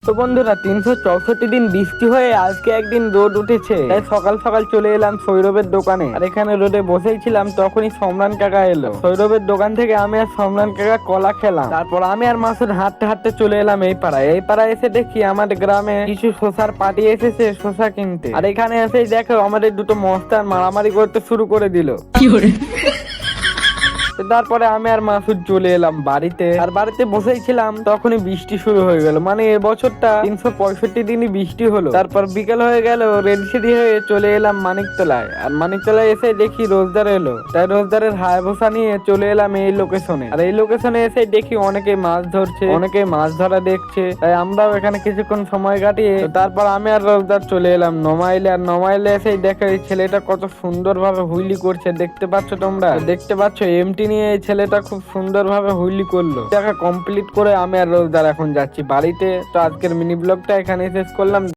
তো বন্ধুরা 364 দিন বৃষ্টি হয়ে আজকে একদিন রোদ উঠেছে, তাই সকাল সকাল চলে এলাম সৌরভের দোকানে। আর এখানে রোদে বসেই ছিলাম, তখনই সম্রান কাকা এলো। সৌরভের দোকান থেকে আমি আর সম্রান কাকা কলা খেলাম। তারপর আমি আর মাসুদ হাঁটতে হাঁটতে চলে এলাম এই পাড়ায় এসে দেখি আমাদের গ্রামে কিছু শসার পার্টি এসেছে শসা কিনতে। আর এখানে এসেই দেখো আমাদের দুটো মস্তান মারামারি করতে শুরু করে দিল। তারপরে আমি আর মাসুদ চলে এলাম বাড়িতে। আর বাড়িতে বসেই ছিলাম, তখনই বৃষ্টি শুরু হয়ে গেল। মানে এবছরটা 365 দিনই বৃষ্টি হলো। তারপর বিকেল হয়ে গেল, রেডি সেডি হয়ে চলে এলাম মানিকতলায়। আর মানিকতলায় এসে দেখি রোজদার এলো, তাই রোজদারের হায়াবুসা নিয়ে চলে এলাম এই লোকেশনে। আর এই লোকেশনে এসে দেখি অনেকে মাছ ধরছে, অনেকে মাছ ধরা দেখছে, তাই আমরাও এখানে কিছুক্ষণ সময় কাটিয়ে তারপর আমি আর রোজদার চলে এলাম নমাইলে। আর নমাইলে এসেই দেখো এই ছেলেটা কত সুন্দর ভাবে হুইলি করছে, দেখতে পাচ্ছ তোমরা? দেখতে পাচ্ছ এমটি নিয়ে এই ছেলেটা খুব সুন্দর ভাবে হুইলি করলো। দেখা কমপ্লিট করে আমি আর রোজদার এখন যাচ্ছি বাড়িতে। তো আজকের মিনি ব্লগটা এখানে শেষ করলাম।